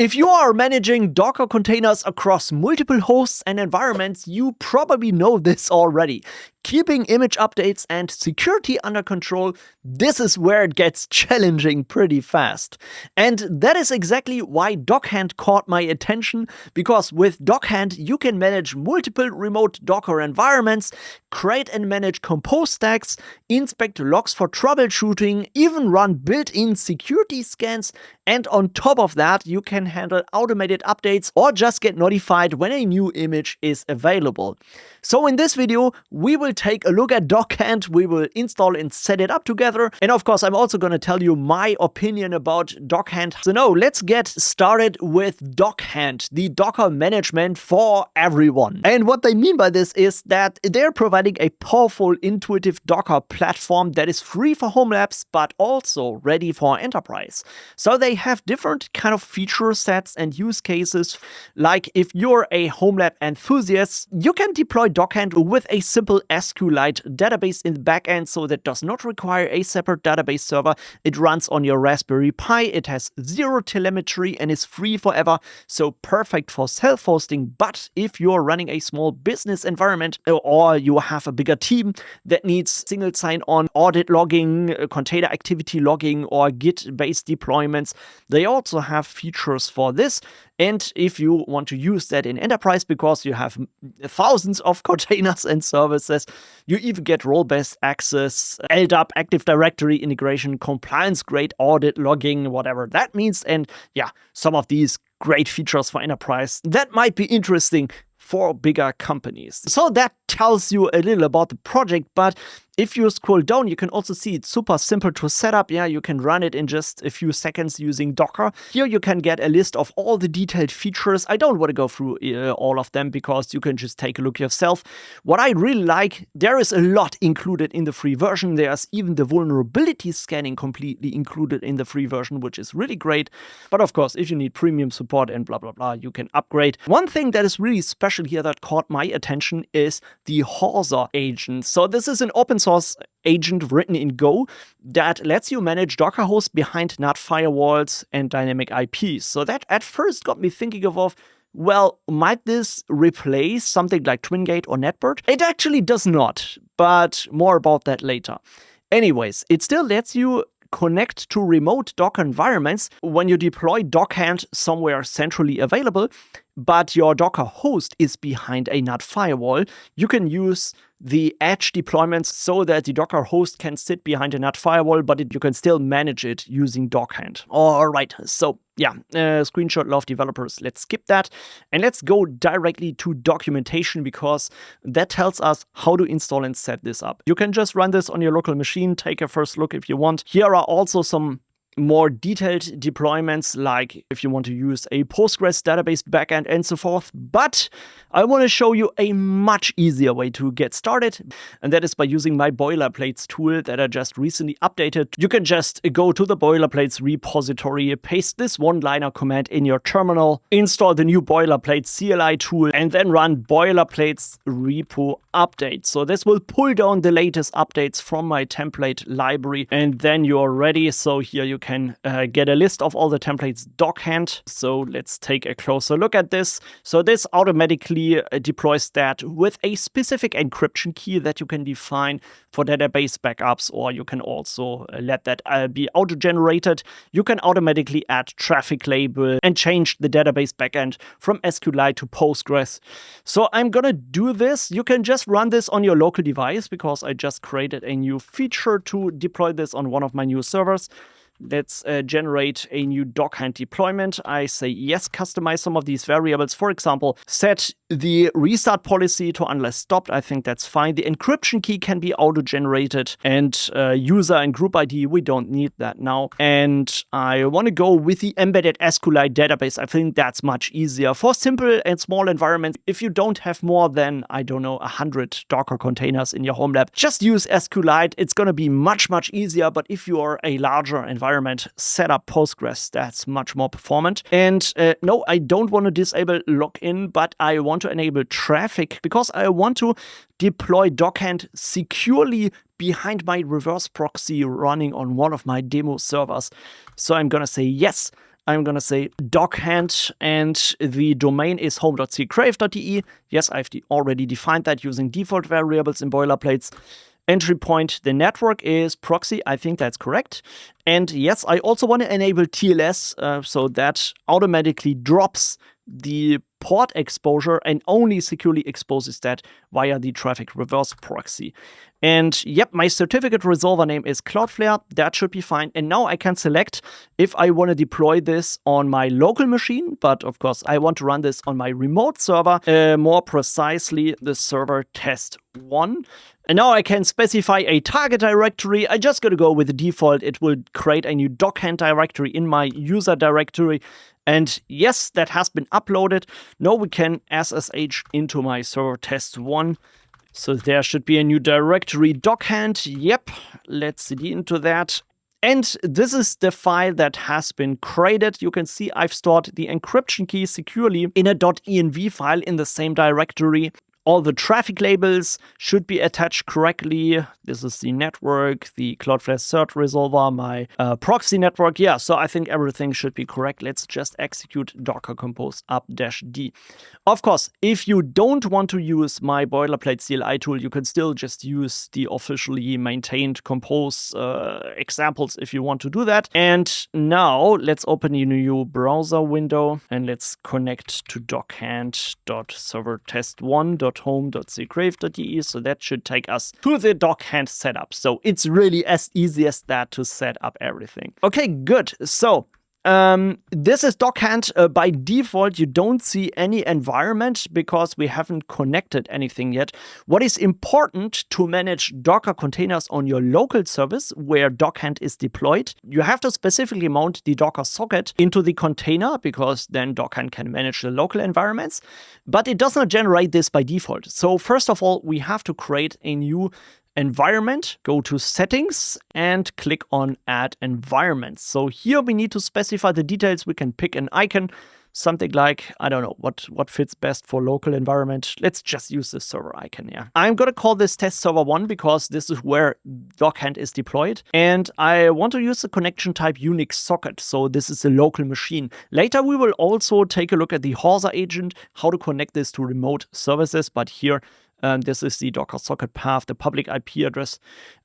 If you are managing Docker containers across multiple hosts and environments, you probably know this already. Keeping image updates and security under control, this is where it gets challenging pretty fast. And that is exactly why Dockhand caught my attention, because with Dockhand you can manage multiple remote Docker environments, create and manage compose stacks, inspect logs for troubleshooting, even run built-in security scans, and on top of that you can handle automated updates or just get notified when a new image is available. So in this video we will take a look at Dockhand, we will install and set it up together, and of course I'm also going to tell you my opinion about Dockhand. So now let's get started with Dockhand, the Docker management for everyone. And what they mean by this is that they're providing a powerful, intuitive Docker platform that is free for home labs but also ready for enterprise. So they have different kind of feature sets and use cases. Like if you're a home lab enthusiast, you can deploy Dockhand with a simple SQLite database in the backend, so that does not require a separate database server. It runs on your Raspberry Pi, it has zero telemetry and is free forever, so perfect for self-hosting. But if you're running a small business environment or you have a bigger team that needs single sign-on, audit logging, container activity logging, or Git-based deployments, they also have features for this. And if you want to use that in enterprise because you have thousands of containers and services, you even get role-based access, LDAP, Active Directory integration, compliance-grade audit logging, whatever that means. And yeah, some of these great features for enterprise that might be interesting for bigger companies. So that tells you a little about the project, but if you scroll down, you can also see it's super simple to set up. Yeah, you can run it in just a few seconds using Docker. Here you can get a list of all the detailed features. I don't want to go through all of them because you can just take a look yourself. What I really like, there is a lot included in the free version. There's even the vulnerability scanning completely included in the free version, which is really great. But of course, if you need premium support and blah, blah, blah, you can upgrade. One thing that is really special here that caught my attention is the Hawser agent. So this is an open source agent written in Go that lets you manage Docker hosts behind NAT firewalls and dynamic IPs. So that at first got me thinking of, well, might this replace something like TwinGate or NetBird? It actually does not, but more about that later. Anyways, it still lets you connect to remote Docker environments when you deploy Dockhand somewhere centrally available, but your Docker host is behind a NAT firewall. You can use the edge deployments so that the Docker host can sit behind a NAT firewall, but you can still manage it using Dockhand. All right, so yeah, screenshot love developers. Let's skip that and let's go directly to documentation, because that tells us how to install and set this up. You can just run this on your local machine, take a first look if you want. Here are also some more detailed deployments, like if you want to use a Postgres database backend and so forth. But I want to show you a much easier way to get started, and that is by using my boilerplates tool that I just recently updated. You can just go to the boilerplates repository, paste this one-liner command in your terminal, install the new boilerplate CLI tool, and then run boilerplates repo update. So this will pull down the latest updates from my template library, and then you're ready. So here you can get a list of all the templates Dockhand. So let's take a closer look at this. So this automatically deploys that with a specific encryption key that you can define for database backups, or you can also let that be auto-generated. You can automatically add traffic label and change the database backend from SQLite to Postgres. So I'm gonna do this. You can just run this on your local device because I just created a new feature to deploy this on one of my new servers. Let's generate a new Dockhand deployment. I say yes, customize some of these variables. For example, set the restart policy to unless stopped. I think that's fine. The encryption key can be auto-generated, and user and group ID, we don't need that now. And I want to go with the embedded SQLite database. I think that's much easier for simple and small environments. If you don't have more than, I don't know, 100 Docker containers in your home lab, just use SQLite. It's going to be much, much easier. But if you are a larger environment, set up Postgres. That's much more performant. And no, I don't want to disable login, but I want to enable traffic because I want to deploy Dockhand securely behind my reverse proxy running on one of my demo servers. So I'm going to say yes. I'm gonna say Dockhand, and the domain is home.ccrave.de. Yes, I've already defined that using default variables in boilerplates. Entry point, the network is proxy. I think that's correct. And yes, I also want to enable TLS so that automatically drops the port exposure and only securely exposes that via the traffic reverse proxy. And yep, my certificate resolver name is Cloudflare. That should be fine. And now I can select if I want to deploy this on my local machine. But of course, I want to run this on my remote server, more precisely the server test1. And now I can specify a target directory. I just gotta go with the default. It will create a new Dockhand directory in my user directory. And yes, that has been uploaded. Now we can SSH into my server test1. So there should be a new directory, Dockhand. Yep, let's cd into that. And this is the file that has been created. You can see I've stored the encryption key securely in a .env file in the same directory. All the traffic labels should be attached correctly. This is the network, the Cloudflare cert resolver, my proxy network. Yeah, so I think everything should be correct. Let's just execute docker compose up-d. Of course, if you don't want to use my boilerplate CLI tool, you can still just use the officially maintained compose examples if you want to do that. And now let's open a new browser window and let's connect to dockhand.servertest1.home.ccrave.de. So that should take us to the Dockhand setup. So it's really as easy as that to set up everything. Okay, good. So this is Dockhand. By default, you don't see any environment because we haven't connected anything yet. What is important to manage Docker containers on your local service where Dockhand is deployed, you have to specifically mount the Docker socket into the container because then Dockhand can manage the local environments. But it does not generate this by default. So first of all, we have to create a new environment, go to settings and click on add environment. So here we need to specify the details. We can pick an icon, something like, I don't know, what fits best for local environment. Let's just use the server icon, yeah. I'm gonna call this test server 1 because this is where Dockhand is deployed. And I want to use the connection type Unix socket. So this is a local machine. Later, we will also take a look at the Hawser agent, how to connect this to remote services. But here, this is the Docker socket path, the public IP address.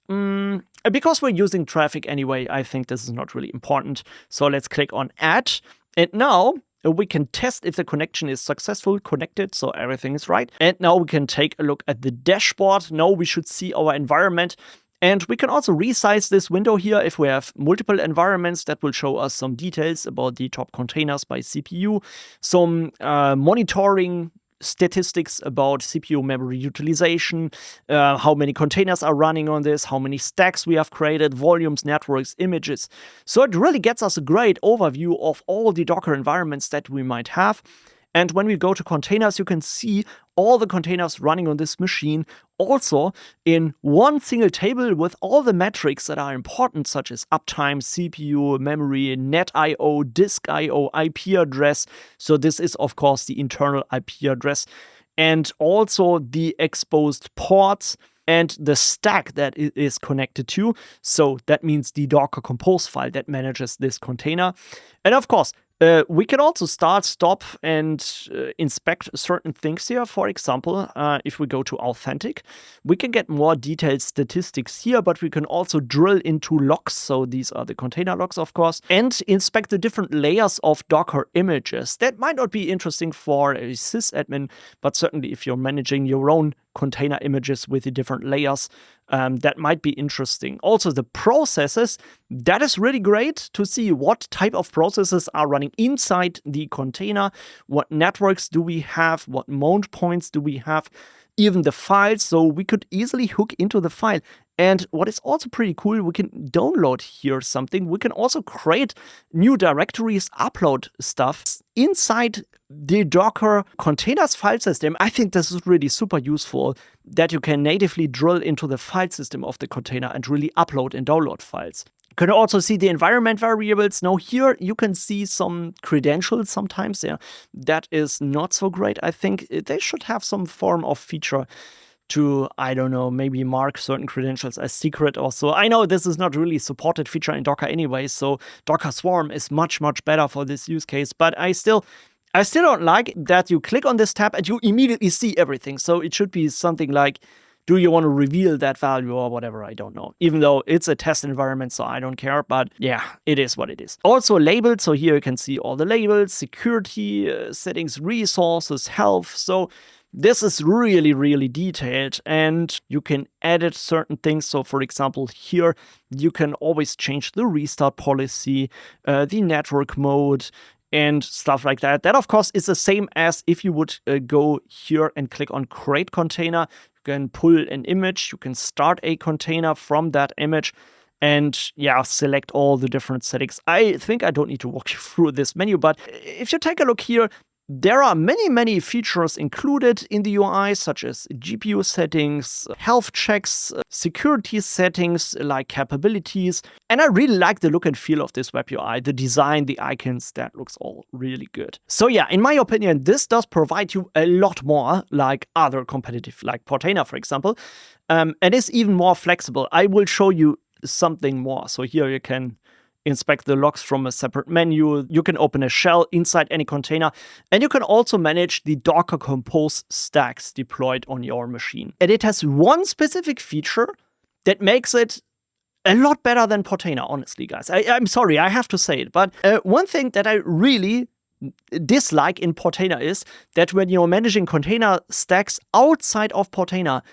Because we're using traffic anyway, I think this is not really important. So let's click on add. And now we can test if the connection is successful, connected, so everything is right. And now we can take a look at the dashboard. Now we should see our environment. And we can also resize this window here if we have multiple environments. That will show us some details about the top containers by CPU, some monitoring statistics about CPU memory utilization, how many containers are running on this, how many stacks we have created, volumes, networks, images. So it really gets us a great overview of all the Docker environments that we might have. And when we go to containers, you can see all the containers running on this machine also in one single table with all the metrics that are important, such as uptime, CPU, memory, net I/O, disk I/O, IP address. So this is, of course, the internal IP address. And also the exposed ports and the stack that it is connected to. So that means the Docker compose file that manages this container. And of course, we can also start, stop, and inspect certain things here. For example, if we go to authentic, we can get more detailed statistics here, but we can also drill into logs. So these are the container logs, of course, and inspect the different layers of Docker images. That might not be interesting for a sysadmin, but certainly if you're managing your own container images with the different layers, that might be interesting. Also, the processes, that is really great to see what type of processes are running inside the container, what networks do we have, what mount points do we have, even the files, so we could easily hook into the file. And what is also pretty cool, we can download here something. We can also create new directories, upload stuff inside the Docker containers file system. I think this is really super useful that you can natively drill into the file system of the container and really upload and download files. You can also see the environment variables. Now here you can see some credentials sometimes. Yeah, that is not so great. I think they should have some form of feature to, I don't know, maybe mark certain credentials as secret or so. I know this is not really supported feature in Docker anyway, so Docker Swarm is much, much better for this use case, but I still don't like that you click on this tab and you immediately see everything. So it should be something like, do you want to reveal that value or whatever? I don't know. Even though it's a test environment, so I don't care. But yeah, it is what it is. Also labeled. So here you can see all the labels, security, settings, resources, health. So this is really, really detailed, and you can edit certain things. So for example, here you can always change the restart policy, the network mode, and stuff like that. That, of course, is the same as if you would go here and click on Create Container. You can pull an image, you can start a container from that image, and yeah, select all the different settings. I think I don't need to walk you through this menu, but if you take a look here, there are many features included in the UI, such as GPU settings, health checks, security settings like capabilities. And I really like the look and feel of this web UI, the design, the icons, that looks all really good. So yeah, in my opinion, this does provide you a lot more like other competitive, like Portainer, for example. And is even more flexible. I will show you something more. So here you can inspect the logs from a separate menu. You can open a shell inside any container, and you can also manage the Docker Compose stacks deployed on your machine. And it has one specific feature that makes it a lot better than Portainer, honestly, guys. I'm sorry, I have to say it, but one thing that I really dislike in Portainer is that when you're managing container stacks outside of Portainer,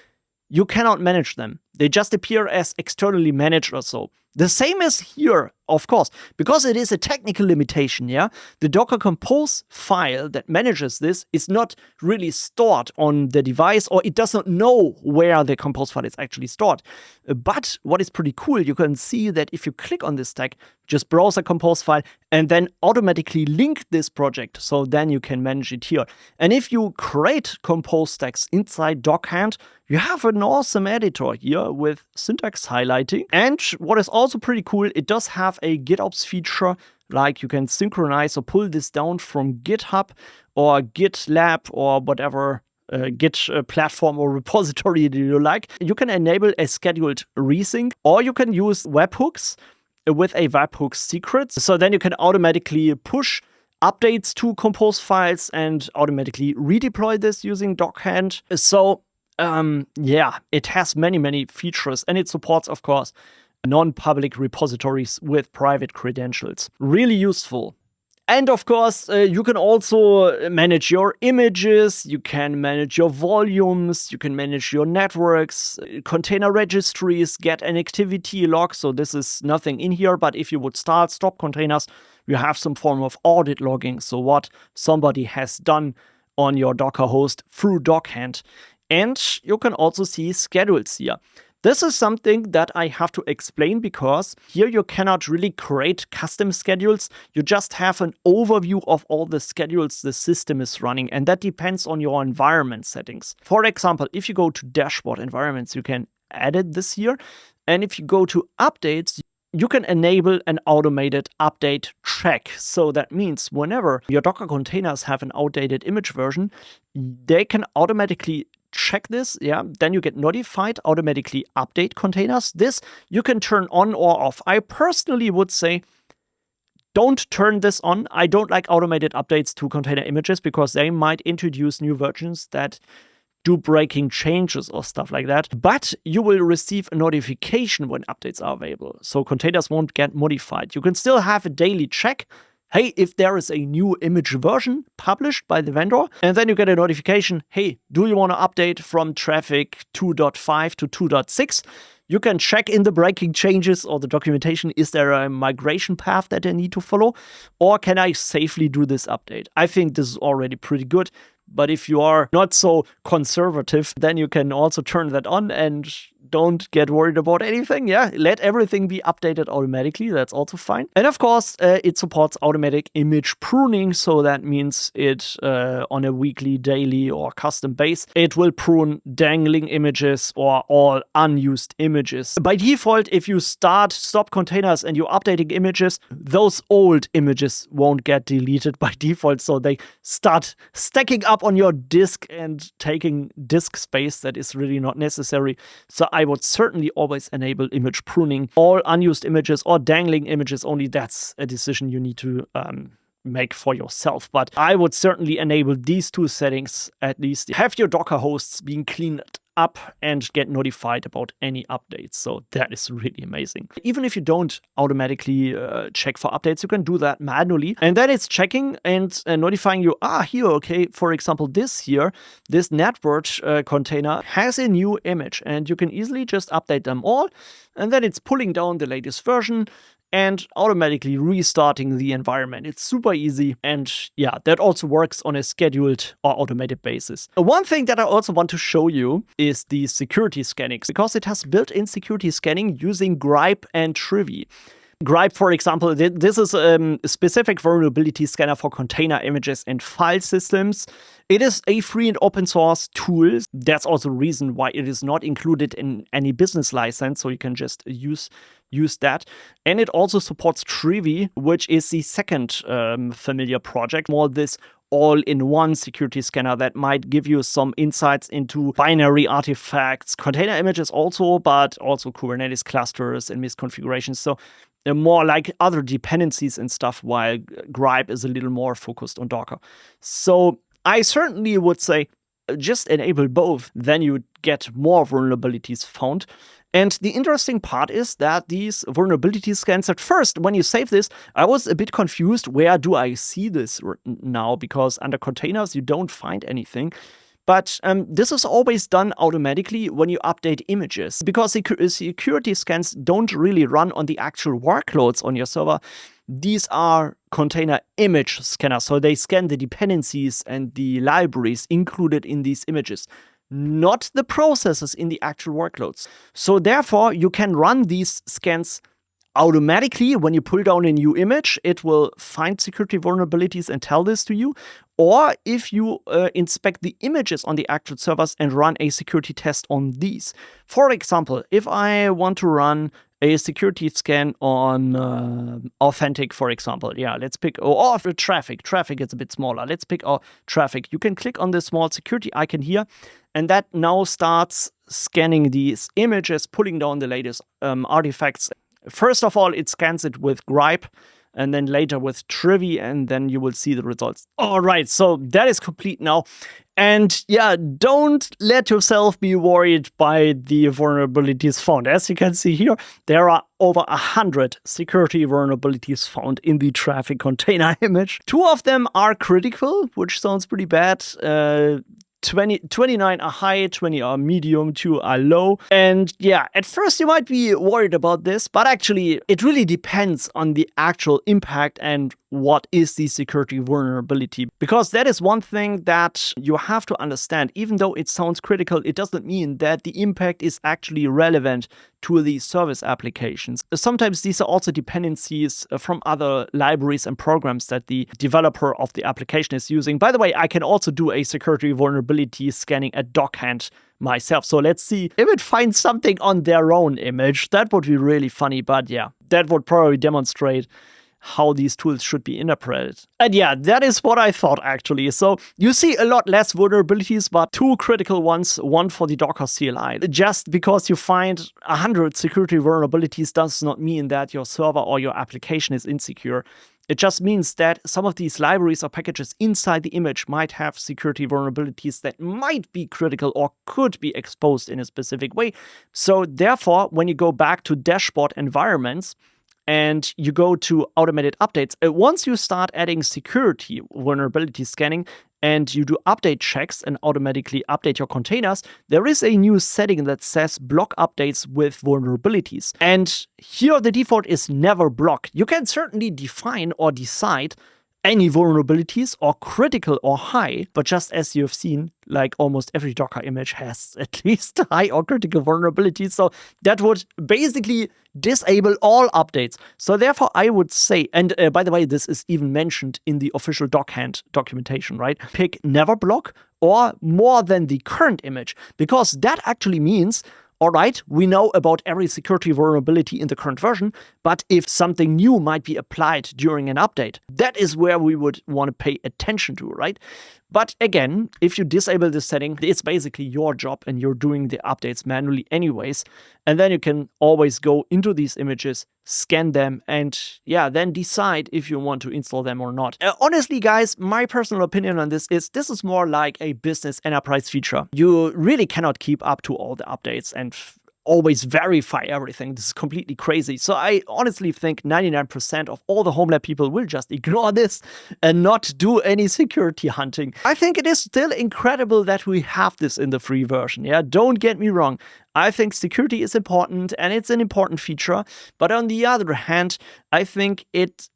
you cannot manage them. They just appear as externally managed or so. The same as here, of course, because it is a technical limitation, yeah? The Docker Compose file that manages this is not really stored on the device, or it does not know where the Compose file is actually stored. But what is pretty cool, you can see that if you click on this stack, just browse a Compose file and then automatically link this project, so then you can manage it here. And if you create Compose stacks inside Dockhand, you have an awesome editor here with syntax highlighting. And what is also pretty cool, it does have a GitOps feature, like you can synchronize or pull this down from GitHub or GitLab or whatever Git platform or repository you like. You can enable a scheduled resync, or you can use webhooks with a webhook secret. So then you can automatically push updates to Compose files and automatically redeploy this using Dockhand. So yeah, it has many features, and it supports, of course, non-public repositories with private credentials. Really useful. And of course, you can also manage your images, you can manage your volumes, you can manage your networks, container registries, get an activity log. So this is nothing in here, but if you would stop containers, you have some form of audit logging. So what somebody has done on your Docker host through Dockhand. And you can also see schedules here. This is something that I have to explain, because here you cannot really create custom schedules. You just have an overview of all the schedules the system is running, and that depends on your environment settings. For example, if you go to dashboard environments, you can edit this here. And if you go to updates, you can enable an automated update check. So that means whenever your Docker containers have an outdated image version, they can automatically check this, yeah, then you get notified, automatically update containers. This you can turn on or off. I personally would say don't turn this on. I don't like automated updates to container images because they might introduce new versions that do breaking changes or stuff like that. But you will receive a notification when updates are available, so containers won't get modified. You can still have a daily check. Hey, if there is a new image version published by the vendor, and then you get a notification, hey, do you want to update from traffic 2.5 to 2.6? You can check in the breaking changes or the documentation, is there a migration path that I need to follow? Or can I safely do this update? I think this is already pretty good. But if you are not so conservative, then you can also turn that on, and don't get worried about anything. Yeah, let everything be updated automatically. That's also fine. And of course, it supports automatic image pruning. So that means it on a weekly, daily, or custom base, it will prune dangling images or all unused images. By default, if you stop containers and you're updating images, those old images won't get deleted by default. So they start stacking up on your disk and taking disk space that is really not necessary. So I would certainly always enable image pruning. All unused images or dangling images only, that's a decision you need to make for yourself. But I would certainly enable these two settings at least. Have your Docker hosts being cleaned up and get notified about any updates. So that is really amazing. Even if you don't automatically check for updates, you can do that manually. And then it's checking and notifying you, here, okay, for example, this network container has a new image, and you can easily just update them all. And then it's pulling down the latest version and automatically restarting the environment. It's super easy. And yeah, that also works on a scheduled or automated basis. One thing that I also want to show you is the security scanning, because it has built-in security scanning using Gripe and Trivy. Gripe, for example, this is a specific vulnerability scanner for container images and file systems. It is a free and open source tool. That's also the reason why it is not included in any business license, so you can just use that. And it also supports Trivy, which is the second familiar project, more this all-in-one security scanner that might give you some insights into binary artifacts, container images also, but also Kubernetes clusters and misconfigurations. So more like other dependencies and stuff, while Gripe is a little more focused on Docker. So I certainly would say just enable both, then you get more vulnerabilities found. And the interesting part is that these vulnerability scans, at first, when you save this, I was a bit confused. Where do I see this now? Because under containers, you don't find anything. But this is always done automatically when you update images, because security scans don't really run on the actual workloads on your server. These are container image scanners, so they scan the dependencies and the libraries included in these images, not the processes in the actual workloads. So therefore, you can run these scans automatically. When you pull down a new image, it will find security vulnerabilities and tell this to you. Or if you inspect the images on the actual servers and run a security test on these. For example, if I want to run a security scan on Authentic, for example. Yeah, let's pick, or Traffic. Traffic is a bit smaller. Let's pick our Traffic. You can click on the small security icon here, and that now starts scanning these images, pulling down the latest artifacts. First of all, it scans it with Gripe, and then later with Trivy, and then you will see the results. All right, so that is complete now. And yeah, don't let yourself be worried by the vulnerabilities found. As you can see here, there are over 100 security vulnerabilities found in the Traffic container image. 2 of them are critical, which sounds pretty bad. 29 are high, 20 are medium, 2 are low. And yeah, at first you might be worried about this, but actually it really depends on the actual impact and what is the security vulnerability. Because that is one thing that you have to understand. Even though it sounds critical, it doesn't mean that the impact is actually relevant to the service applications. Sometimes these are also dependencies from other libraries and programs that the developer of the application is using. By the way, I can also do a security vulnerability scanning at Dockhand myself. So let's see if it finds something on their own image. That would be really funny, but yeah, that would probably demonstrate how these tools should be interpreted. And yeah, that is what I thought actually. So you see a lot less vulnerabilities, but 2 critical ones, one for the Docker CLI. Just because you find 100 security vulnerabilities does not mean that your server or your application is insecure. It just means that some of these libraries or packages inside the image might have security vulnerabilities that might be critical or could be exposed in a specific way. So therefore, when you go back to dashboard environments, and you go to automated updates, once you start adding security vulnerability scanning and you do update checks and automatically update your containers, there is a new setting that says block updates with vulnerabilities. And here the default is never block. You can certainly define or decide any vulnerabilities or critical or high, but just as you have seen, like almost every Docker image has at least high or critical vulnerabilities. So that would basically disable all updates. So therefore, I would say, and by the way, this is even mentioned in the official Dockhand documentation, right? Pick never block or more than the current image, because that actually means, all right, we know about every security vulnerability in the current version, but if something new might be applied during an update, that is where we would want to pay attention to, right? But again, if you disable this setting, it's basically your job and you're doing the updates manually anyways. And then you can always go into these images, scan them, and yeah, then decide if you want to install them or not. Honestly, guys, my personal opinion on this is more like a business enterprise feature. You really cannot keep up to all the updates and always verify everything. This is completely crazy. So I honestly think 99% of all the HomeLab people will just ignore this and not do any security hunting. I think it is still incredible that we have this in the free version. Yeah, don't get me wrong. I think security is important and it's an important feature. But on the other hand, I think it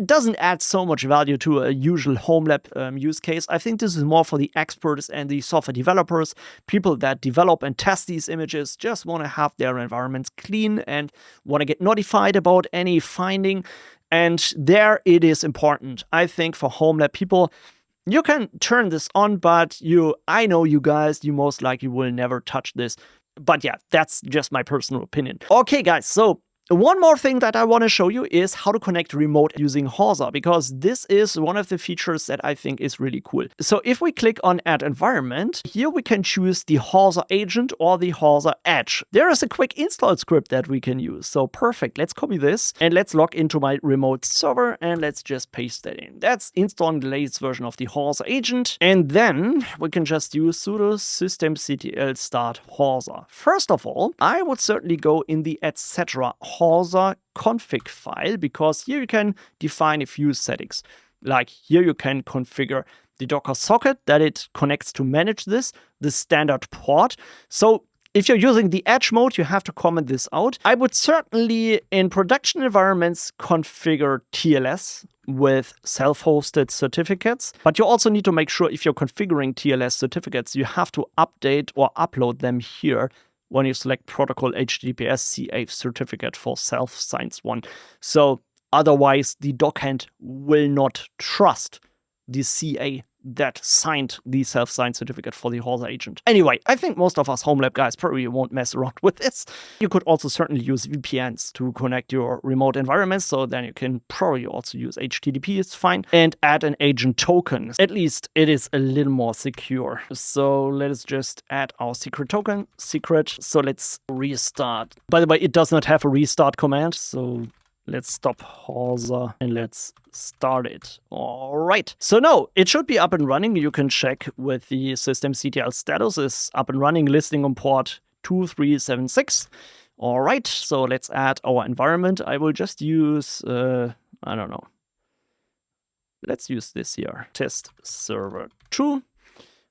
doesn't add so much value to a usual HomeLab use case. I think this is more for the experts and the software developers, people that develop and test these images, just want to have their environments clean and want to get notified about any finding. And there it is important. I think for HomeLab people, you can turn this on, but I know you guys, you most likely will never touch this. But yeah, that's just my personal opinion. Okay, guys, so one more thing that I want to show you is how to connect remote using Hawser, because this is one of the features that I think is really cool. So if we click on Add Environment, here we can choose the Hawser agent or the Hawser Edge. There is a quick install script that we can use. So perfect. Let's copy this and let's log into my remote server and let's just paste that in. That's installing the latest version of the Hawser agent. And then we can just use sudo systemctl start Hawser. First of all, I would certainly go in the etc. Hawser config file, because here you can define a few settings. Like here you can configure the Docker socket that it connects to manage this, the standard port. So if you're using the Edge mode, you have to comment this out. I would certainly, in production environments, configure TLS with self-hosted certificates. But you also need to make sure if you're configuring TLS certificates, you have to update or upload them here when you select protocol HTTPS CA certificate for self-signed one. So otherwise, the Dockhand will not trust the CA that signed the self-signed certificate for the Hawser agent. Anyway, I think most of us HomeLab guys probably won't mess around with this. You could also certainly use VPNs to connect your remote environments, so then you can probably also use HTTP, it's fine, and add an agent token. At least it is a little more secure. So let us just add our secret token, secret. So let's restart. By the way, it does not have a restart command, so let's stop Hawser and let's start it. All right. So no, it should be up and running. You can check with the systemctl status is up and running, listing on port 2376. All right. So let's add our environment. I will just use, I don't know. Let's use this here. Test server 2.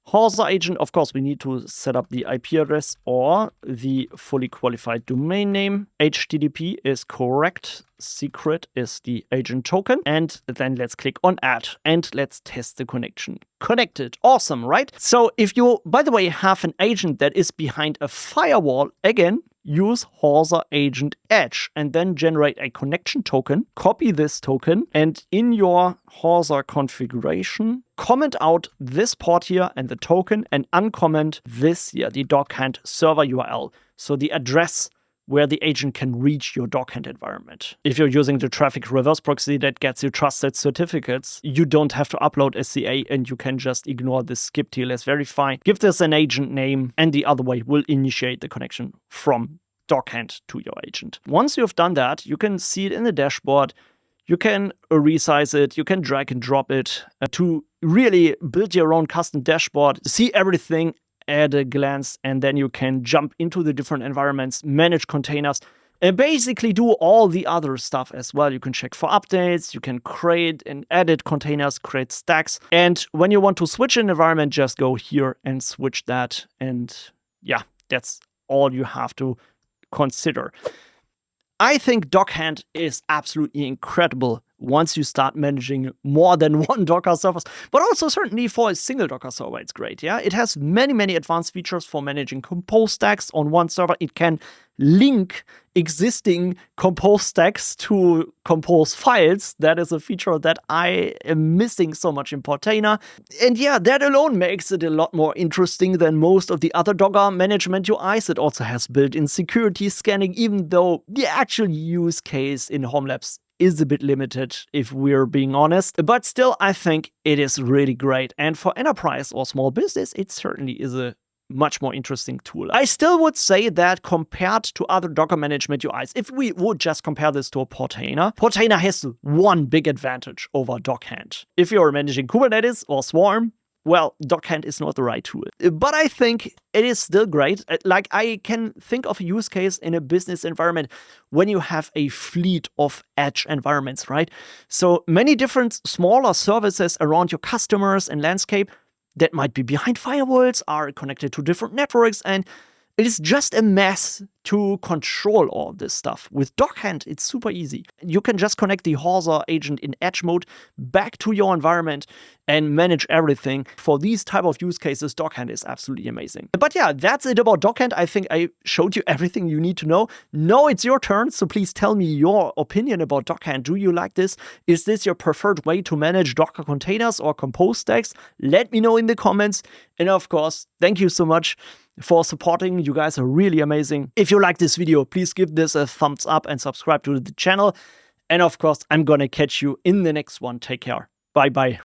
Hawser agent, of course, we need to set up the IP address or the fully qualified domain name. HTTP is correct. Secret is the agent token. And then let's click on add and let's test the connection. Connected. Awesome, right? So if you, by the way, have an agent that is behind a firewall, again, use Hawser agent Edge and then generate a connection token, copy this token, and in your Hawser configuration, comment out this port here and the token and uncomment this here, the Dockhand server URL. So the address where the agent can reach your Dockhand environment. If you're using the traffic reverse proxy that gets you trusted certificates, you don't have to upload a CA and you can just ignore this skip TLS verify. Give this an agent name and the other way will initiate the connection from Dockhand to your agent. Once you've done that, you can see it in the dashboard. You can resize it, you can drag and drop it to really build your own custom dashboard, see everything at a glance, and then you can jump into the different environments, manage containers, and basically do all the other stuff as well. You can check for updates, you can create and edit containers, create stacks, and when you want to switch an environment, just go here and switch that, and yeah, that's all you have to consider. I think Dockhand is absolutely incredible once you start managing more than one Docker servers, but also certainly for a single Docker server, it's great. Yeah, it has many advanced features for managing compose stacks on one server. It can link existing compose stacks to compose files. That is a feature that I am missing so much in Portainer. And yeah, that alone makes it a lot more interesting than most of the other Docker management UIs. It also has built-in security scanning, even though the actual use case in Home Labs is a bit limited, if we're being honest. But still, I think it is really great. And for enterprise or small business, it certainly is a much more interesting tool. I still would say that compared to other Docker management UIs, if we would just compare this to a Portainer, Portainer has one big advantage over Dockhand. If you're managing Kubernetes or Swarm, well, Dockhand is not the right tool. But I think it is still great. Like, I can think of a use case in a business environment when you have a fleet of edge environments, right? So many different smaller services around your customers and landscape that might be behind firewalls, are connected to different networks, and it is just a mess to control all this stuff. With Dockhand, it's super easy. You can just connect the Hawser agent in edge mode back to your environment and manage everything. For these type of use cases, Dockhand is absolutely amazing. But yeah, that's it about Dockhand. I think I showed you everything you need to know. Now it's your turn, so please tell me your opinion about Dockhand. Do you like this? Is this your preferred way to manage Docker containers or compose stacks? Let me know in the comments. And of course, thank you so much for supporting. You guys are really amazing. If you like this video, please give this a thumbs up and subscribe to the channel. And of course, I'm gonna catch you in the next one. Take care. Bye bye.